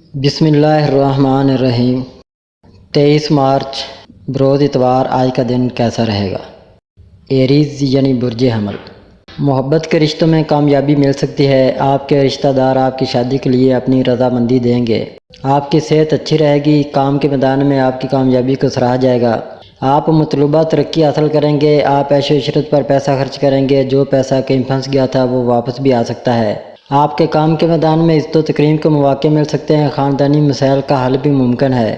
بسم اللہ الرحمن الرحیم۔ 23 مارچ بروز اتوار آج کا دن کیسا رہے گا؟ ایریز یعنی برج حمل۔ محبت کے رشتوں میں کامیابی مل سکتی ہے۔ آپ کے رشتہ دار آپ کی شادی کے لیے اپنی رضامندی دیں گے۔ آپ کی صحت اچھی رہے گی۔ کام کے میدان میں آپ کی کامیابی کو سراہا جائے گا۔ آپ مطلوبہ ترقی حاصل کریں گے۔ آپ عیش و عشرت پر پیسہ خرچ کریں گے۔ جو پیسہ کہیں پھنس گیا تھا وہ واپس بھی آ سکتا ہے۔ آپ کے کام کے میدان میں عزت و تکریم کے مواقع مل سکتے ہیں۔ خاندانی مسائل کا حل بھی ممکن ہے۔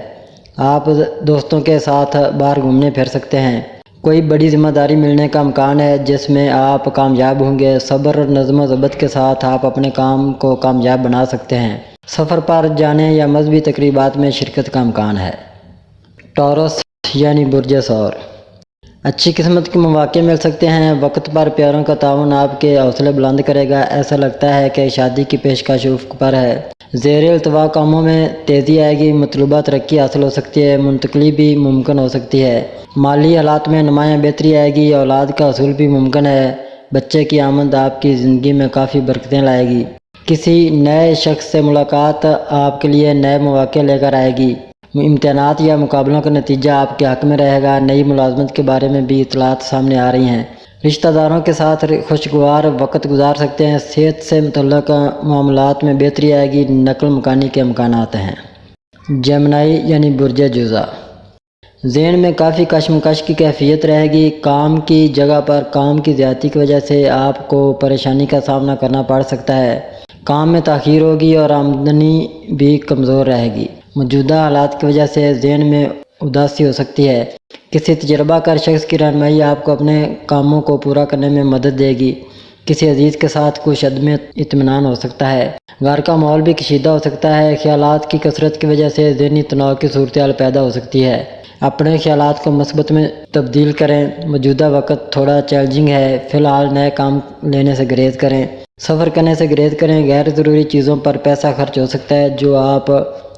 آپ دوستوں کے ساتھ باہر گھومنے پھر سکتے ہیں۔ کوئی بڑی ذمہ داری ملنے کا امکان ہے جس میں آپ کامیاب ہوں گے۔ صبر اور نظم و ضبط کے ساتھ آپ اپنے کام کو کامیاب بنا سکتے ہیں۔ سفر پر جانے یا مذہبی تقریبات میں شرکت کا امکان ہے۔ ٹورس یعنی برج ثور۔ اچھی قسمت کے مواقع مل سکتے ہیں۔ وقت پر پیاروں کا تعاون آپ کے حوصلے بلند کرے گا۔ ایسا لگتا ہے کہ شادی کی پیشکش افق پر ہے۔ زیر التوا کاموں میں تیزی آئے گی۔ مطلوبہ ترقی حاصل ہو سکتی ہے۔ منتقلی بھی ممکن ہو سکتی ہے۔ مالی حالات میں نمایاں بہتری آئے گی۔ اولاد کا حصول بھی ممکن ہے۔ بچے کی آمد آپ کی زندگی میں کافی برکتیں لائے گی۔ کسی نئے شخص سے ملاقات آپ کے لیے نئے مواقع لے کر آئے گی۔ امتحانات یا مقابلوں کا نتیجہ آپ کے حق میں رہے گا۔ نئی ملازمت کے بارے میں بھی اطلاعات سامنے آ رہی ہیں۔ رشتہ داروں کے ساتھ خوشگوار وقت گزار سکتے ہیں۔ صحت سے متعلق معاملات میں بہتری آئے گی۔ نقل مکانی کے امکانات ہیں۔ جیمنائی یعنی برج جوزا۔ ذہن میں کافی کشمکش کی کیفیت رہے گی۔ کام کی جگہ پر کام کی زیادتی کی وجہ سے آپ کو پریشانی کا سامنا کرنا پڑ سکتا ہے۔ کام میں تاخیر ہوگی اور آمدنی بھی کمزور رہے گی۔ موجودہ حالات کی وجہ سے ذہن میں اداسی ہو سکتی ہے۔ کسی تجربہ کار شخص کی رہنمائی آپ کو اپنے کاموں کو پورا کرنے میں مدد دے گی۔ کسی عزیز کے ساتھ کچھ عدم اطمینان ہو سکتا ہے۔ گھر کا ماحول بھی کشیدہ ہو سکتا ہے۔ خیالات کی کثرت کی وجہ سے ذہنی تناؤ کی صورتحال پیدا ہو سکتی ہے۔ اپنے خیالات کو مثبت میں تبدیل کریں۔ موجودہ وقت تھوڑا چیلنجنگ ہے۔ فی الحال نئے کام لینے سے گریز کریں۔ سفر کرنے سے گریز کریں۔ غیر ضروری چیزوں پر پیسہ خرچ ہو سکتا ہے۔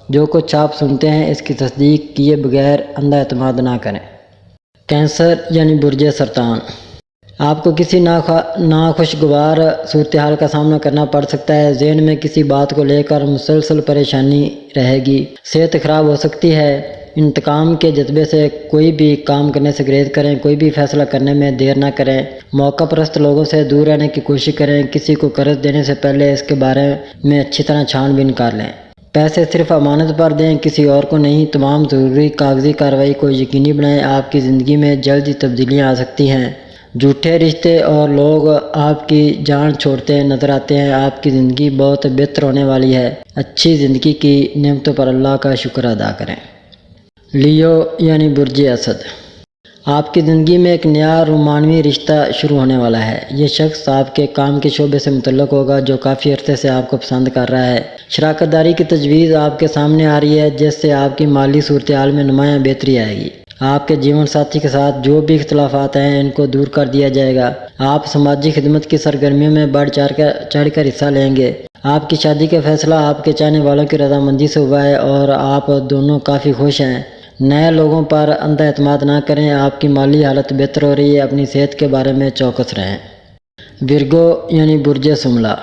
جو کچھ آپ سنتے ہیں اس کی تصدیق کیے بغیر اندھا اعتماد نہ کریں۔ کینسر یعنی برج سرطان۔ آپ کو کسی ناخوشگوار صورتحال کا سامنا کرنا پڑ سکتا ہے۔ ذہن میں کسی بات کو لے کر مسلسل پریشانی رہے گی۔ صحت خراب ہو سکتی ہے۔ انتقام کے جذبے سے کوئی بھی کام کرنے سے گریز کریں۔ کوئی بھی فیصلہ کرنے میں دیر نہ کریں۔ موقع پرست لوگوں سے دور رہنے کی کوشش کریں۔ کسی کو قرض دینے سے پہلے اس کے بارے میں اچھی طرح چھان بین کر لیں۔ پیسے صرف امانت پر دیں، کسی اور کو نہیں۔ تمام ضروری کاغذی کارروائی کو یقینی بنائیں۔ آپ کی زندگی میں جلد ہی تبدیلیاں آ سکتی ہیں۔ جھوٹے رشتے اور لوگ آپ کی جان چھوڑتے نظر آتے ہیں۔ آپ کی زندگی بہت بہتر ہونے والی ہے۔ اچھی زندگی کی نعمتوں پر اللہ کا شکر ادا کریں۔ لیو یعنی برج اسد۔ آپ کی زندگی میں ایک نیا رومانوی رشتہ شروع ہونے والا ہے۔ یہ شخص آپ کے کام کے شعبے سے متعلق ہوگا جو کافی عرصے سے آپ کو پسند کر رہا ہے۔ شراکت داری کی تجویز آپ کے سامنے آ رہی ہے جس سے آپ کی مالی صورتحال میں نمایاں بہتری آئے گی۔ آپ کے جیون ساتھی کے ساتھ جو بھی اختلافات ہیں ان کو دور کر دیا جائے گا۔ آپ سماجی خدمت کی سرگرمیوں میں بڑھ چڑھ کر حصہ لیں گے۔ آپ کی شادی کا فیصلہ آپ کے چاہنے والوں کی رضامندی سے ہوا ہے اور آپ دونوں کافی خوش ہیں۔ نئے لوگوں پر اندھا اعتماد نہ کریں۔ آپ کی مالی حالت بہتر ہو رہی ہے۔ اپنی صحت کے بارے میں چوکس رہیں۔ ورگو یعنی برج سملا۔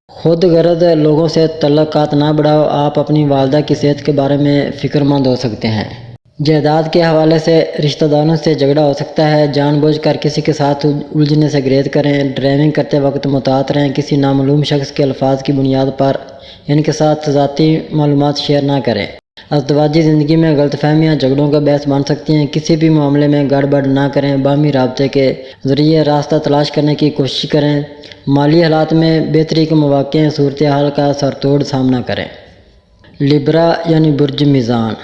خود غرض لوگوں سے تعلقات نہ بڑھاؤ۔ آپ اپنی والدہ کی صحت کے بارے میں فکر مند ہو سکتے ہیں۔ جائیداد کے حوالے سے رشتہ داروں سے جھگڑا ہو سکتا ہے۔ جان بوجھ کر کسی کے ساتھ الجھنے سے گریز کریں۔ ڈرائیونگ کرتے وقت محتاط رہیں۔ کسی نامعلوم شخص کے الفاظ کی بنیاد پر ان کے ساتھ ذاتی معلومات شیئر نہ کریں۔ ازدواجی زندگی میں غلط فہمیاں جھگڑوں کا باعث بن سکتی ہیں۔ کسی بھی معاملے میں گڑبڑ نہ کریں۔ باہمی رابطے کے ذریعے راستہ تلاش کرنے کی کوشش کریں۔ مالی حالات میں بہتری کے مواقع ہیں۔ صورتحال کا سر توڑ سامنا کریں۔ لیبرا یعنی برج میزان۔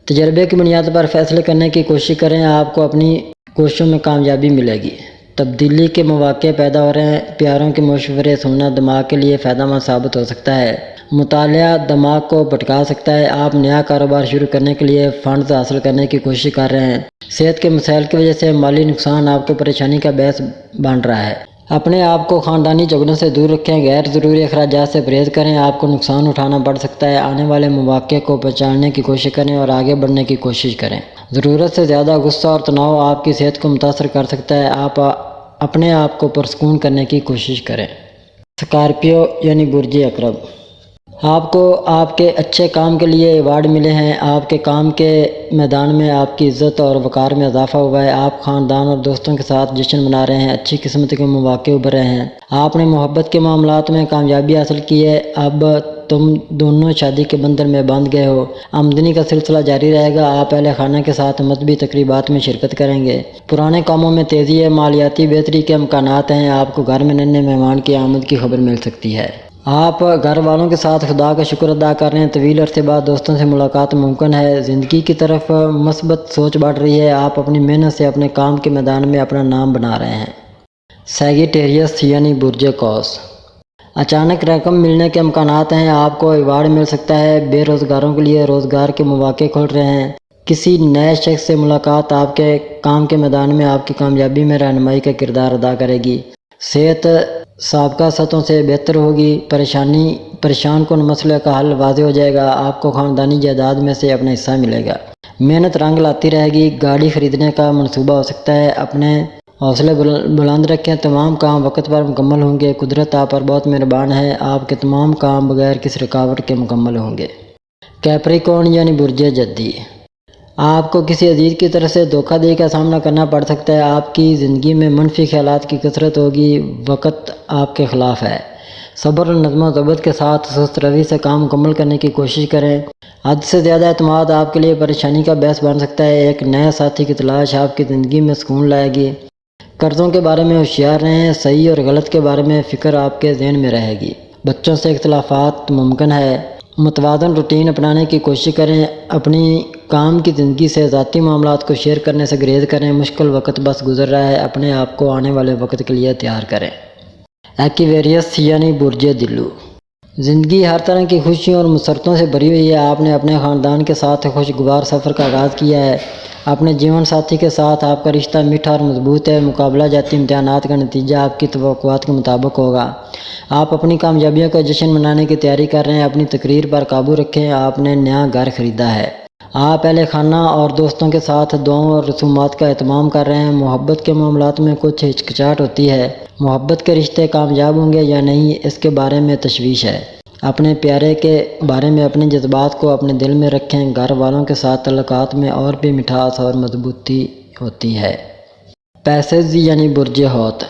تجربے کی بنیاد پر فیصلے کرنے کی کوشش کریں۔ آپ کو اپنی کوششوں میں کامیابی ملے گی۔ تبدیلی کے مواقع پیدا ہو رہے ہیں۔ پیاروں کے مشورے سننا دماغ کے لیے فائدہ مند ثابت ہو سکتا ہے۔ مطالعہ دماغ کو بھٹکا سکتا ہے۔ آپ نیا کاروبار شروع کرنے کے لیے فنڈز حاصل کرنے کی کوشش کر رہے ہیں۔ صحت کے مسائل کی وجہ سے مالی نقصان آپ کو پریشانی کا باعث بن رہا ہے۔ اپنے آپ کو خاندانی جھگڑوں سے دور رکھیں۔ غیر ضروری اخراجات سے پرہیز کریں۔ آپ کو نقصان اٹھانا پڑ سکتا ہے۔ آنے والے مواقع کو پہچاننے کی کوشش کریں اور آگے بڑھنے کی کوشش کریں۔ ضرورت سے زیادہ غصہ اور تناؤ آپ کی صحت کو متاثر کر سکتا ہے۔ آپ اپنے آپ کو پرسکون کرنے کی کوشش کریں۔ اسکارپیو یعنی برج عقرب۔ آپ کو آپ کے اچھے کام کے لیے ایوارڈ ملے ہیں، آپ کے کام کے میدان میں آپ کی عزت اور وقار میں اضافہ ہوا ہے، آپ خاندان اور دوستوں کے ساتھ جشن منا رہے ہیں، اچھی قسمت کے مواقع ابھر رہے ہیں، آپ نے محبت کے معاملات میں کامیابی حاصل کی ہے، اب تم دونوں شادی کے بندھن میں باندھ گئے ہو، آمدنی کا سلسلہ جاری رہے گا، آپ اہل خانہ کے ساتھ مذہبی تقریبات میں شرکت کریں گے، پرانے کاموں میں تیزی ہے، مالیاتی بہتری کے امکانات ہیں، آپ کو گھر میں ننھے مہمان کی آمد کی خبر مل سکتی ہے۔ آپ گھر والوں کے ساتھ خدا کا شکر ادا کر رہے ہیں، طویل عرصے بعد دوستوں سے ملاقات ممکن ہے، زندگی کی طرف مثبت سوچ بڑھ رہی ہے، آپ اپنی محنت سے اپنے کام کے میدان میں اپنا نام بنا رہے ہیں۔ سیگیٹیریس یعنی برج قوس، اچانک رقم ملنے کے امکانات ہیں، آپ کو ایوارڈ مل سکتا ہے، بے روزگاروں کے لیے روزگار کے مواقع کھل رہے ہیں، کسی نئے شخص سے ملاقات آپ کے کام کے میدان میں آپ کی کامیابی میں رہنمائی کا کردار ادا کرے گی، صحت سابقہ سطحوں سے بہتر ہوگی، پریشان کن مسئلے کا حل واضح ہو جائے گا، آپ کو خاندانی جائیداد میں سے اپنا حصہ ملے گا، محنت رنگ لاتی رہے گی، گاڑی خریدنے کا منصوبہ ہو سکتا ہے، اپنے حوصلے بلند رکھیں، تمام کام وقت پر مکمل ہوں گے، قدرت آپ پر بہت مہربان ہے، آپ کے تمام کام بغیر کسی رکاوٹ کے مکمل ہوں گے۔ کیپریکورن یعنی برج جدی، آپ کو کسی عزیز کی طرف سے دھوکہ دہی کا سامنا کرنا پڑ سکتا ہے، آپ کی زندگی میں منفی خیالات کی کثرت ہوگی، وقت آپ کے خلاف ہے، صبر اور نظم و ضبط کے ساتھ سست روی سے کام مکمل کرنے کی کوشش کریں، حد سے زیادہ اعتماد آپ کے لیے پریشانی کا باعث بن سکتا ہے، ایک نئے ساتھی کی تلاش آپ کی زندگی میں سکون لائے گی، قرضوں کے بارے میں ہوشیار رہیں، صحیح اور غلط کے بارے میں فکر آپ کے ذہن میں رہے گی، بچوں سے اختلافات ممکن ہے، متوازن روٹین اپنانے کی کوشش کریں، اپنی کام کی زندگی سے ذاتی معاملات کو شیئر کرنے سے گریز کریں، مشکل وقت بس گزر رہا ہے، اپنے آپ کو آنے والے وقت کے لیے تیار کریں۔ ایکویریس یعنی برج دلو، زندگی ہر طرح کی خوشیوں اور مسرتوں سے بھری ہوئی ہے، آپ نے اپنے خاندان کے ساتھ خوشگوار سفر کا آغاز کیا ہے، اپنے جیون ساتھی کے ساتھ آپ کا رشتہ میٹھا اور مضبوط ہے، مقابلہ جاتی امتحانات کا نتیجہ آپ کی توقعات کے مطابق ہوگا، آپ اپنی کامیابیوں کا جشن منانے کی تیاری کر رہے ہیں، اپنی تقریر پر قابو رکھیں، آپ نے نیا گھر خریدا ہے، آپ اہل خانہ اور دوستوں کے ساتھ دعاؤں اور رسومات کا اہتمام کر رہے ہیں، محبت کے معاملات میں کچھ ہچکچاہٹ ہوتی ہے، محبت کے رشتے کامیاب ہوں گے یا نہیں اس کے بارے میں تشویش ہے، اپنے پیارے کے بارے میں اپنے جذبات کو اپنے دل میں رکھیں، گھر والوں کے ساتھ تعلقات میں اور بھی مٹھاس اور مضبوطی ہوتی ہے۔ پیسز یعنی برج حوت،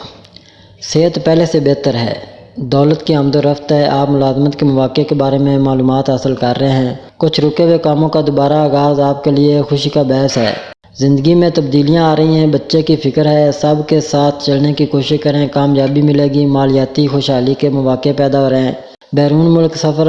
صحت پہلے سے بہتر ہے، دولت کی آمد و رفت ہے، آپ ملازمت کے مواقع کے بارے میں معلومات حاصل کر رہے ہیں، کچھ رکے ہوئے کاموں کا دوبارہ آغاز آپ کے لیے خوشی کا باعث ہے، زندگی میں تبدیلیاں آ رہی ہیں، بچے کی فکر ہے، سب کے ساتھ چلنے کی کوشش کریں، کامیابی ملے گی، مالیاتی خوشحالی کے مواقع پیدا ہو رہے ہیں، بیرون ملک سفر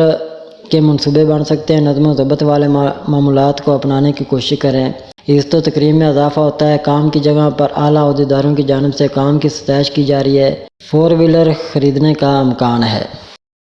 کے منصوبے بن سکتے ہیں، نظم و ضبط والے معاملات کو اپنانے کی کوشش کریں، عزت و تکریم میں اضافہ ہوتا ہے، کام کی جگہ پر اعلیٰ عہدیداروں کی جانب سے کام کی ستائش کی جا رہی ہے، 4 ویلر خریدنے کا امکان ہے۔